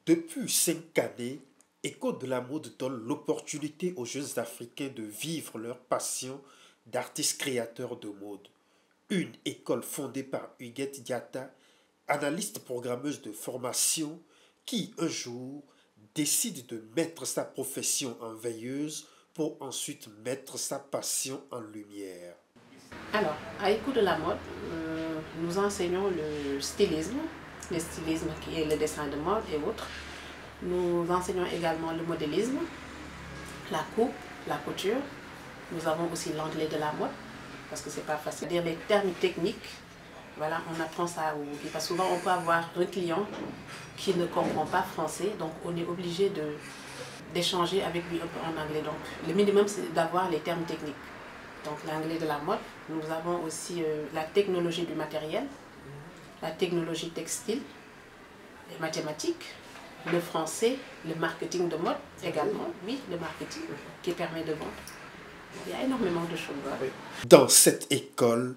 Depuis 5 années, École de la mode donne l'opportunité aux jeunes Africains de vivre leur passion d'artistes créateurs de mode. Une école fondée par Huguette Diatta, analyste programmeuse de formation, qui un jour décide de mettre sa profession en veilleuse pour ensuite mettre sa passion en lumière. Alors, à École de la mode, nous enseignons le stylisme qui est le dessin de mode et autres. Nous enseignons également le modélisme, la coupe, la couture. Nous avons aussi l'anglais de la mode, parce que c'est pas facile. Dire les termes techniques, voilà, on apprend ça. Parce que souvent, on peut avoir un client qui ne comprend pas français, donc on est obligé d'échanger avec lui un peu en anglais. Donc, le minimum, c'est d'avoir les termes techniques. Donc, l'anglais de la mode. Nous avons aussi la technologie du matériel, la technologie textile, les mathématiques, le français, le marketing de mode également, oui, le marketing qui permet de vendre. Il y a énormément de choses. Hein. Dans cette école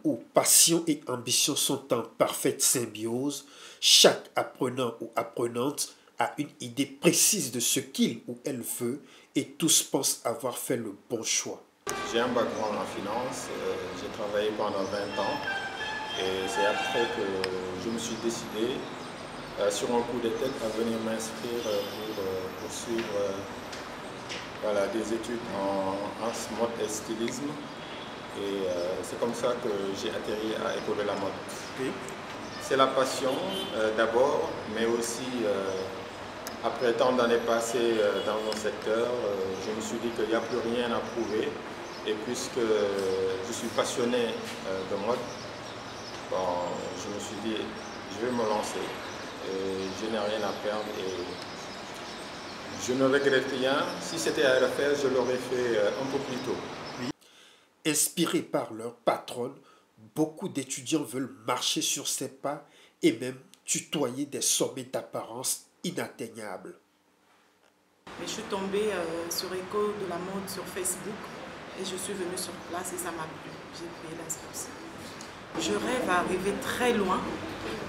où passion et ambition sont en parfaite symbiose, chaque apprenant ou apprenante a une idée précise de ce qu'il ou elle veut et tous pensent avoir fait le bon choix. J'ai un background en finance, j'ai travaillé pendant 20 ans et c'est après que je me suis décidé sur un coup de tête à venir m'inscrire pour poursuivre des études en mode et stylisme. Et c'est comme ça que j'ai atterri à École de la mode. Okay. C'est la passion d'abord, mais aussi après tant d'années passées dans mon secteur, je me suis dit qu'il n'y a plus rien à prouver. Et puisque je suis passionné de mode, je me suis dit, je vais me lancer. Et je n'ai rien à perdre et je ne regrette rien. Si c'était à refaire, je l'aurais fait un peu plus tôt. Inspirés par leur patronne, beaucoup d'étudiants veulent marcher sur ses pas et même tutoyer des sommets d'apparence inatteignables. Mais je suis tombée sur École de la mode sur Facebook et je suis venue sur place et ça m'a plu. J'ai pris l'inscription. Je rêve à arriver très loin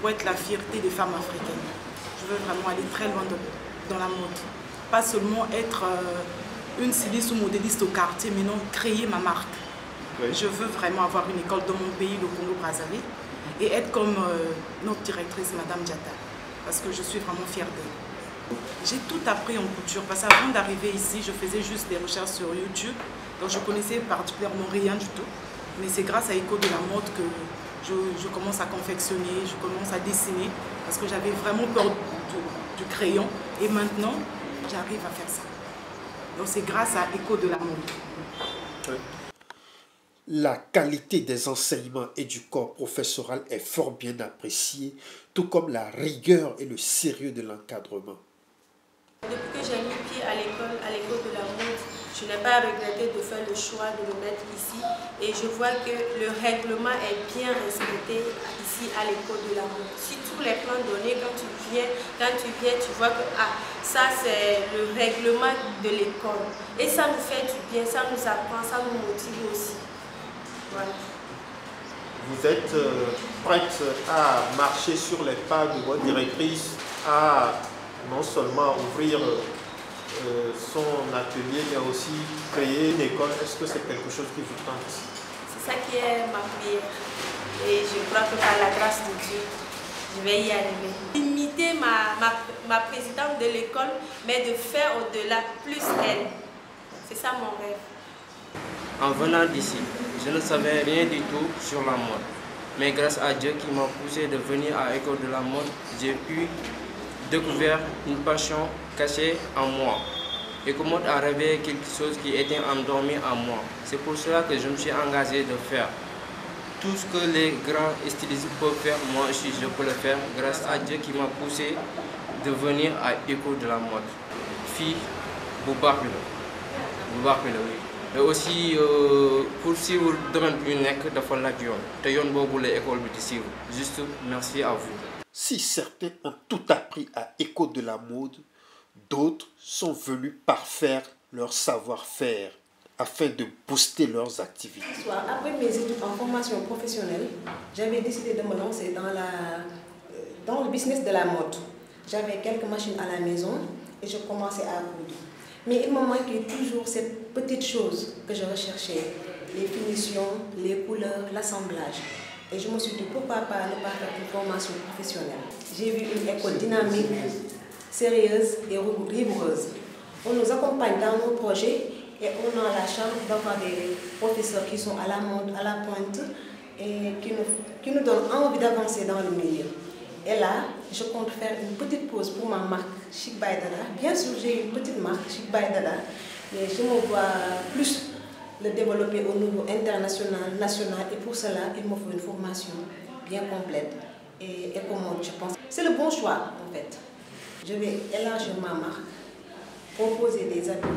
pour être la fierté des femmes africaines. Je veux vraiment aller très loin dans la mode. Pas seulement être une styliste ou modéliste au quartier, mais non, créer ma marque. Oui. Je veux vraiment avoir une école dans mon pays, le Congo-Brazzaville, et être comme notre directrice, Madame Diatta, parce que je suis vraiment fière d'elle. J'ai tout appris en couture, parce qu'avant d'arriver ici, je faisais juste des recherches sur YouTube, donc je connaissais particulièrement rien du tout. Mais c'est grâce à École de la mode que je commence à confectionner, je commence à dessiner, parce que j'avais vraiment peur du crayon, et maintenant, j'arrive à faire ça. Donc c'est grâce à École de la mode. Oui. La qualité des enseignements et du corps professoral est fort bien appréciée, tout comme la rigueur et le sérieux de l'encadrement. Depuis que j'ai mis pied à l'école de la mode, je n'ai pas regretté de faire le choix de me mettre ici et je vois que le règlement est bien respecté ici à l'école de la mode. Si tous les plans donnés, quand tu viens, tu vois que ça c'est le règlement de l'école. Et ça nous fait du bien, ça nous apprend, ça nous motive aussi. Voilà. Vous êtes prête à marcher sur les pas de votre directrice, à non seulement ouvrir son atelier, mais aussi créer une école. Est-ce que c'est quelque chose qui vous tente? C'est ça qui est ma prière. Et je crois que par la grâce de Dieu, je vais y arriver. Imiter ma présidente de l'école, mais de faire au-delà plus elle. C'est ça mon rêve. En venant d'ici, je ne savais rien du tout sur la mode. Mais grâce à Dieu qui m'a poussé de venir à l'école de la mode, j'ai pu découvrir une passion cachée en moi. Écomode a réveillé quelque chose qui était endormi en moi. C'est pour cela que je me suis engagé de faire. Tout ce que les grands stylistes peuvent faire, moi aussi je peux le faire grâce à Dieu qui m'a poussé de venir à l'école de la mode. Fille, vous parlez. Oui. Mais aussi pour suivre le domaine plus nek de faire la dion. Juste merci à vous. Si certains ont tout appris à École de la mode, d'autres sont venus parfaire leur savoir-faire afin de booster leurs activités. Après mes études en formation professionnelle, j'avais décidé de me lancer dans le business de la mode. J'avais quelques machines à la maison et je commençais à coudre. Mais il me manquait toujours cette petite chose que je recherchais, les finitions, les couleurs, l'assemblage. Et je me suis dit pourquoi pas ne pas faire une formation professionnelle. J'ai vu une école dynamique, sérieuse et rigoureuse. On nous accompagne dans nos projets et on a la chance d'avoir des professeurs qui sont à la mode, à la pointe et qui nous donnent envie d'avancer dans le milieu. Et là, je compte faire une petite pause pour ma marque Chic by Dada. Bien sûr, j'ai une petite marque Chic by Dada, mais je me vois plus le développer au niveau international, national, et pour cela, il me faut une formation bien complète et éco-mode, je pense. C'est le bon choix, en fait. Je vais élargir ma marque, proposer des habits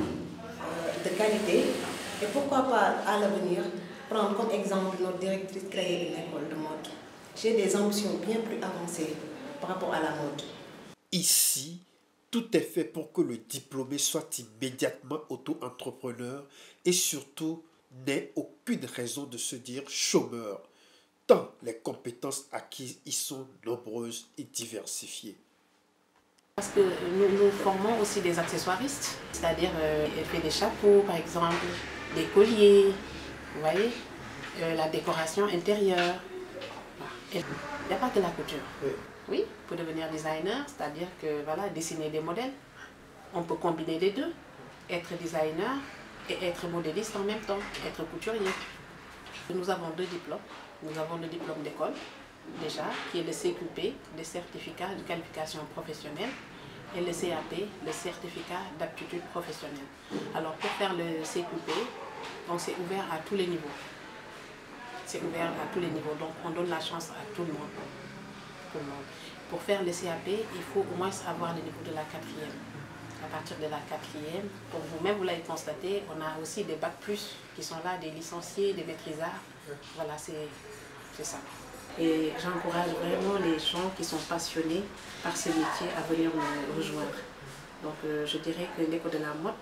de qualité et pourquoi pas à l'avenir prendre comme exemple notre directrice créer une école de mode. J'ai des ambitions bien plus avancées par rapport à la mode. Ici, tout est fait pour que le diplômé soit immédiatement auto-entrepreneur et surtout n'ait aucune raison de se dire chômeur, tant les compétences acquises y sont nombreuses et diversifiées. Parce que nous formons aussi des accessoiristes, c'est-à-dire elle fait des chapeaux par exemple, des colliers, vous voyez, la décoration intérieure. Il n'y a pas que la couture. Oui, pour devenir designer, c'est-à-dire que voilà, dessiner des modèles, on peut combiner les deux, être designer et être modéliste en même temps, être couturier. Nous avons 2 diplômes. Nous avons le diplôme d'école, déjà, qui est le CQP, le certificat de qualification professionnelle, et le CAP, le certificat d'aptitude professionnelle. Alors pour faire le CQP, c'est ouvert à tous les niveaux. C'est ouvert à tous les niveaux, donc on donne la chance à tout le monde. Pour faire le CAP, il faut au moins avoir le niveau de la 4e. À partir de la 4e, comme vous-même vous l'avez constaté, on a aussi des bacs plus qui sont là, des licenciés, des maîtrisards. Voilà, c'est ça. Et j'encourage vraiment les gens qui sont passionnés par ce métier à venir me rejoindre. Donc je dirais que l'école de la mode,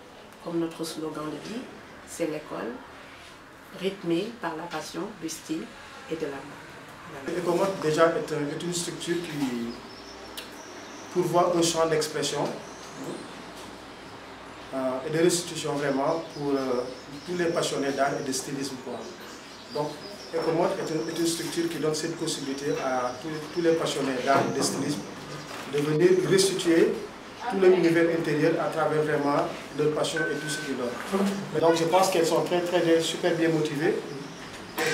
comme notre slogan le dit, c'est l'école rythmée par la passion du style et de la mode. Éco-mode déjà est une structure qui pourvoit un champ d'expression et de restitution vraiment pour tous les passionnés d'art et de stylisme. Donc Éco-mode est une structure qui donne cette possibilité à tous les passionnés d'art et de stylisme de venir restituer tout l'univers intérieur à travers vraiment leur passion et tout ce qu'ils donnent. Donc je pense qu'elles sont super bien motivées.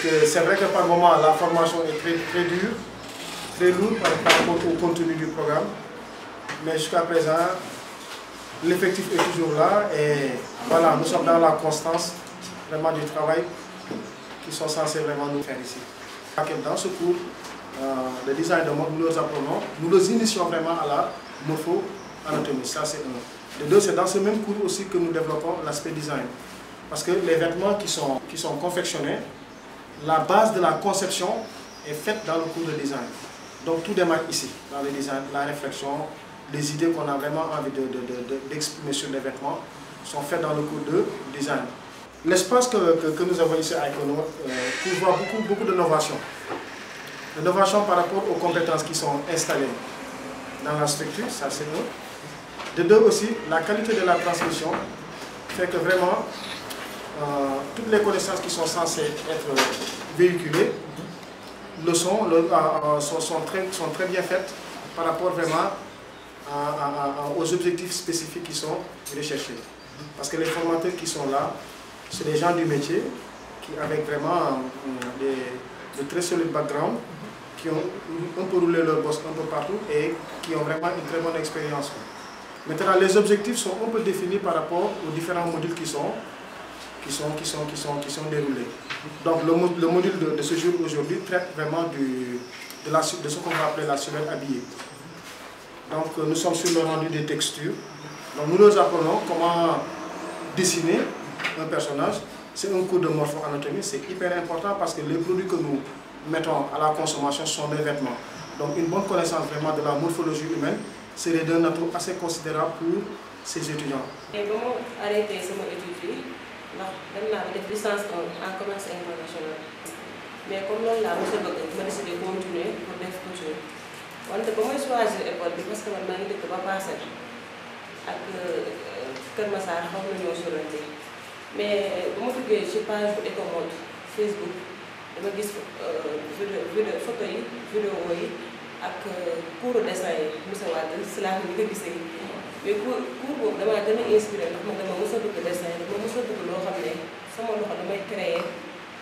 C'est vrai que par moment la formation est très dure, très lourde par rapport au contenu du programme. Mais jusqu'à présent, l'effectif est toujours là et voilà, nous sommes dans la constance vraiment du travail qui sont censés vraiment nous faire ici. Dans ce cours de design de mode, nous leur apprenons, nous les initions vraiment à la morpho-anatomie, ça c'est un. De deux, c'est dans ce même cours aussi que nous développons l'aspect design. Parce que les vêtements qui sont confectionnés, la base de la conception est faite dans le cours de design. Donc tout démarre ici, dans le design, la réflexion, les idées qu'on a vraiment envie d'exprimer sur les vêtements sont faites dans le cours de design. L'espace que nous avons ici à Econome prévoit beaucoup d'innovations. L'innovation par rapport aux compétences qui sont installées dans la structure, ça c'est un. De deux aussi, la qualité de la transmission fait que vraiment toutes les connaissances qui sont censées être véhiculées sont très bien faites par rapport vraiment aux objectifs spécifiques qui sont recherchés. Parce que les formateurs qui sont là, c'est des gens du métier, avec vraiment de très solides background, qui ont un peu roulé leur bosse un peu partout et qui ont vraiment une très bonne expérience. Maintenant, les objectifs sont un peu définis par rapport aux différents modules qui sont déroulés. Donc le module de ce jour aujourd'hui traite vraiment de ce qu'on va appeler la silhouette habillée. Donc nous sommes sur le rendu des textures. Donc nous leur apprenons comment dessiner un personnage. C'est un cours de morpho-anatomie, c'est hyper important parce que les produits que nous mettons à la consommation sont des vêtements. Donc une bonne connaissance vraiment de la morphologie humaine serait d'un atout assez considérable pour ces étudiants. Et comment arrêter ce mot étudier? J'ai une licence en commerce international. Mais comme là, je vais décider de continuer pour des couture. wante ba may choisir école bi parce que man maa ngi dëkk ba Parcelles ak Kër Massar xaw nañoo sorante mais bu ma duggee ci page bu Ecomode Facebook dama gis vidéo photo yi vidéo yi ak cours dessin yi Moussa Wade si laa ko gisee mais cours boobu damaa gën a inspiré ndax man dama mos a dugg dessin dama mos a dugg loo xam ne sama loxo damay créer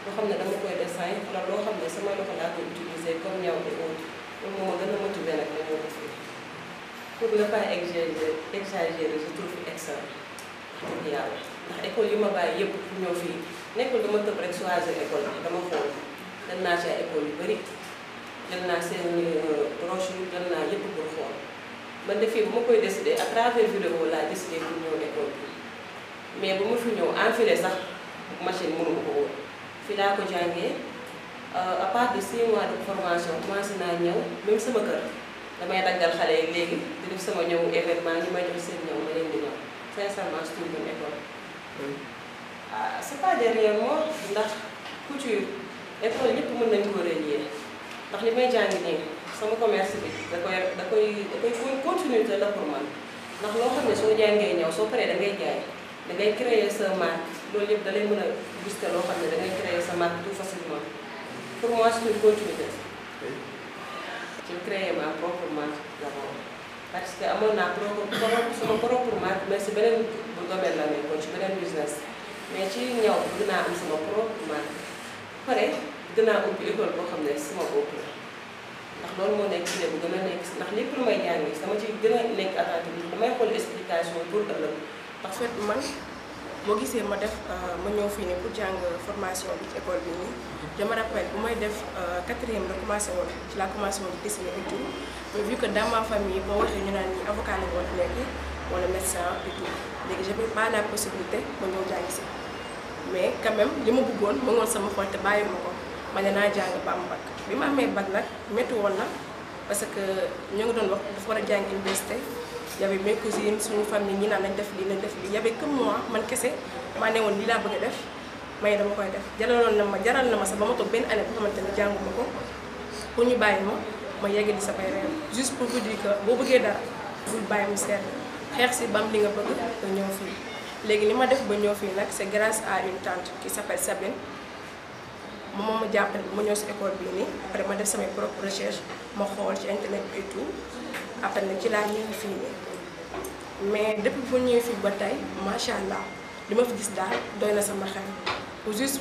loo xam ne dama koy dessin wala loo xam ne sama loxo laa koy utiliser comme ñaw et autres loolu moo ma gën a motivé nag ma ñëw ko fii pour ne pas exagérer je trouve excellent wax dëgg yàlla ndax école yi ma bàyyi yëpp pour ñëw fii nekkul dama tëb rek choisir école bi dama xool dem naa ci ay école yu bëri jël naa seen brochure jël naa yëpp pour xool man de fii bu ma koy décider à travers vidéo laa décidé pour ñëw école bi mais bu ma fi ñëw enfilé sax machine mënu ma ko woon fii laa ko jàngee à partir de 6 mois de formation commencé naa ñëw même sama kër damay daggal xale yi léegi di def sama ñëw événement ñu may def seen ñëw ma leen di ñëw sincèrement c'est une bonne école. ah c'est pas derrière moi ndax couture école ñëpp mën nañu ko relier ndax li may jàng nii sama commerce bi da koy continuité la pour man ndax loo xam ne soo jàngee ñëw soo paree da ngay jaay da ngay créer sa marque loolu yëpp da lay mën a gis loo xam ne da ngay créer sa marque tout facilement pour moi c'est une continuité. j'ai créé ma propre marque d'abord parce que amoon naa sama propre marque mais si beneen bu domaine la nekkoon ci beneen business mais ci ñëw bëgg naa am sama propre marque pare dinaa ubbi école boo xam ne sama bopp la ndax loolu moo nekk ci bu gën a nekk ndax lépp lu may jàng sama ci gën a nekk attentif damay xool explication pour ëllëg. en fait man boo gisee ma def ma ñëw fii nii pour jàng formation bi ci école bi nii je me rappelle bu may def 4e la commencé woon ci la commencé woon di dessiner et tout mais vu que dans ma famille boo waxee ñu naan ñi avocat la war a nekk wala médecin et tout léegi j'avais pas la possibilité ma ñëw jàng si mais quand même li ma bëggoon ma ngoon sama xol te bàyyi ma ko ma ne naa jàng ba am bac bi ma amee bac nag métti woon na parce que ñoo ngi doon wax dafa war a jàng université. y avait mes cousines suñu famille ñi naan nañ def lii nañ def lii y avait que moi man kese maa ne woon lii laa bëgg a def may dama koy def jaral na ma sax ba ma toog benn année boo xamante ne jànguma ko pour ñu bàyyi ma yeggali samay rêve juste pour vous dire que boo bëggee dara bul bàyyi mu seet xeex si bam li nga bëgg nga ñëw fii léegi ni ma def ba ñëw fii nag c'est grâce à une tante qui s'appelle Sabine moom ma jàppale ba ma ñëw si école bii nii après ma def samay propre recherche ma xool ci internet bi et tout après nag ci laa ñëw fii nii mais depuis bu ñëwee fii ba tey macha allah li ma fi gis daal doy na sama xel juste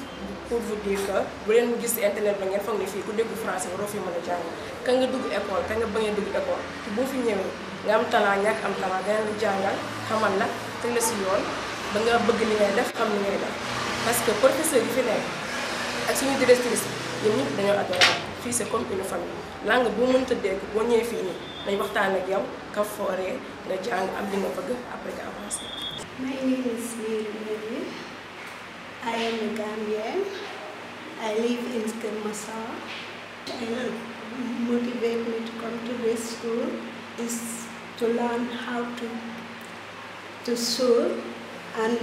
pour vous dire que bu leen gis si internet ba ngeen foog ne fii ku déggu français waroo fi mën a jàng ka nga dugg école ka nga bañ a dugg école te boo fi ñëwee nga am talent ñàkk am talent dana la jàngal xamal la teg la si yoon ba nga bëgg li ngay def xam li ngay def parce que professeur yi fi nekk ak suñu directrice ñun ñëpp dañoo adorable fii c'est comme une famille langue boo mënta dégg boo ñëwee fii nii dañ waxtaan ak yow ka fooree nga jàng am li nga bëgg après nga avancé. My name is Mary. I am a Gambian. I live in Kër Massar. Motivate me to come to this school is to learn how to sew and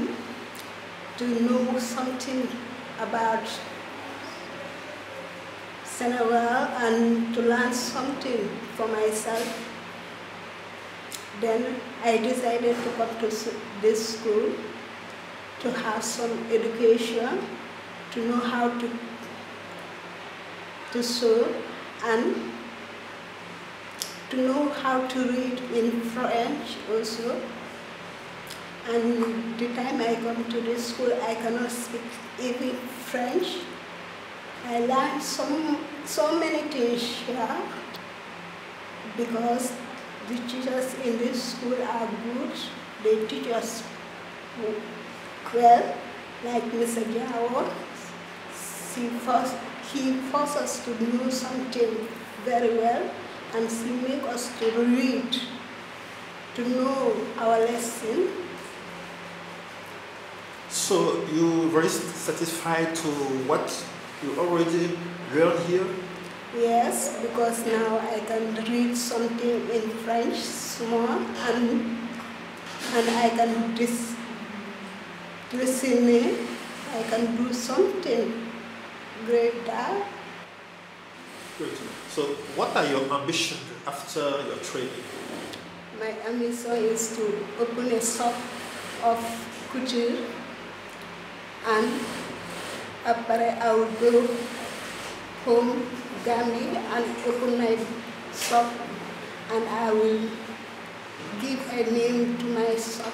to know something about Senegal and to learn something for myself. Then I decided to come to this school to have some education, to know how to sew and to know how to read in French also. And the time I come to this school, I cannot speak even French. I learned so many things here because the teachers in this school are good. They teach us well, like Mr. Jao. He forces us to know something very well, and he makes us to read, to know our lesson. So you're very satisfied to what you already learned here? Yes, because now I can read something in French small and I can listen. I can do something great there. Great. So what are your ambitions after your training? My ambition is to open a shop of couture, and after I will go home, Gambia, and open my shop, and I will give a name to my shop.